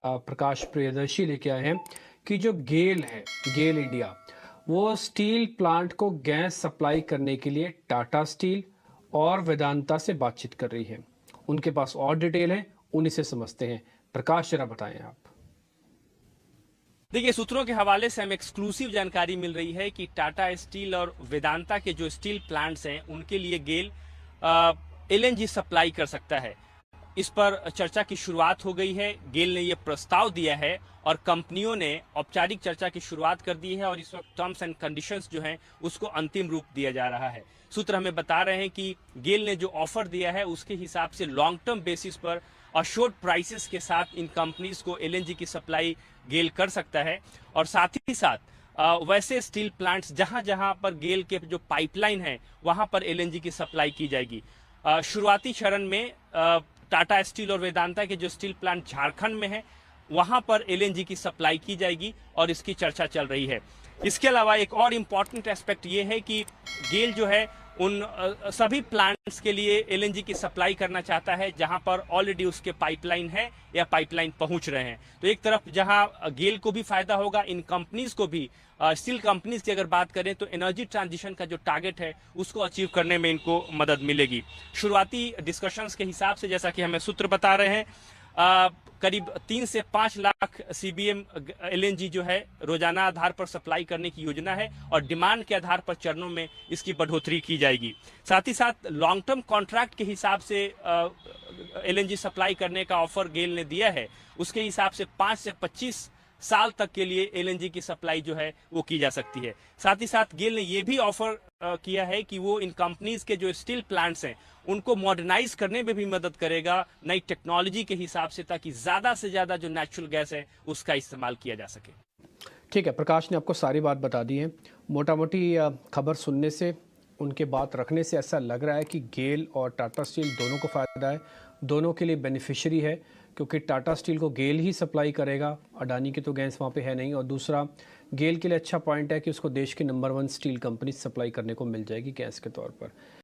प्रकाश प्रियदर्शी लेके आए हैं कि जो गेल है, गेल इंडिया, वो स्टील प्लांट को गैस सप्लाई करने के लिए टाटा स्टील और वेदांता से बातचीत कर रही है। उनके पास और डिटेल है, उन्हीं से समझते हैं। प्रकाश, जरा बताएं आप। देखिए, सूत्रों के हवाले से हमें एक्सक्लूसिव जानकारी मिल रही है कि टाटा स्टील और वेदांता के जो स्टील प्लांट्स हैं उनके लिए गेल एलएनजी सप्लाई कर सकता है। इस पर चर्चा की शुरुआत हो गई है। गेल ने यह प्रस्ताव दिया है और कंपनियों ने औपचारिक चर्चा की शुरुआत कर दी है और इस वक्त टर्म्स एंड कंडीशंस जो हैं उसको अंतिम रूप दिया जा रहा है। सूत्र हमें बता रहे हैं कि गेल ने जो ऑफर दिया है उसके हिसाब से लॉन्ग टर्म बेसिस पर अशोर्ड प्राइसेस के साथ इन कंपनीज को एलएनजी की सप्लाई गेल कर सकता है। और साथ ही साथ वैसे स्टील प्लांट्स जहां जहां पर गेल के जो पाइपलाइन है वहां पर एलएनजी की सप्लाई की जाएगी। शुरुआती चरण में टाटा स्टील और वेदांता के जो स्टील प्लांट झारखंड में है वहां पर एलएनजी की सप्लाई की जाएगी और इसकी चर्चा चल रही है। इसके अलावा एक और इम्पॉर्टेंट एस्पेक्ट ये है कि गेल जो है उन सभी प्लांट्स के लिए एलएनजी की सप्लाई करना चाहता है जहां पर ऑलरेडी उसके पाइपलाइन है या पाइपलाइन पहुंच रहे हैं। तो एक तरफ जहां गेल को भी फायदा होगा, इन कंपनीज को भी, स्टील कंपनीज की अगर बात करें तो एनर्जी ट्रांजिशन का जो टारगेट है उसको अचीव करने में इनको मदद मिलेगी। शुरुआती डिस्कशंस के हिसाब से, जैसा कि हमें सूत्र बता रहे हैं, करीब 3 से 5 लाख सीबीएम एलएनजी जो है रोजाना आधार पर सप्लाई करने की योजना है और डिमांड के आधार पर चरणों में इसकी बढ़ोतरी की जाएगी। साथ ही साथ लॉन्ग टर्म कॉन्ट्रैक्ट के हिसाब से एलएनजी सप्लाई करने का ऑफर गेल ने दिया है। उसके हिसाब से 5 से 25 साल तक के लिए एलएनजी की सप्लाई जो है वो की जा सकती है। साथ ही साथ गेल ने ये भी ऑफर किया है कि वो इन कंपनीज के जो स्टील प्लांट्स हैं उनको मॉडर्नाइज करने में भी मदद करेगा नई टेक्नोलॉजी के हिसाब से, ताकि ज्यादा से ज्यादा जो नेचुरल गैस है उसका इस्तेमाल किया जा सके। ठीक है, प्रकाश ने आपको सारी बात बता दी है। मोटा मोटी खबर सुनने से, उनके बात रखने से ऐसा लग रहा है कि गेल और टाटा स्टील दोनों को फ़ायदा है, दोनों के लिए बेनिफिशियरी है, क्योंकि टाटा स्टील को गेल ही सप्लाई करेगा, अडानी की तो गैस वहाँ पे है नहीं। और दूसरा, गेल के लिए अच्छा पॉइंट है कि उसको देश की नंबर 1 स्टील कंपनी सप्लाई करने को मिल जाएगी गैस के तौर पर।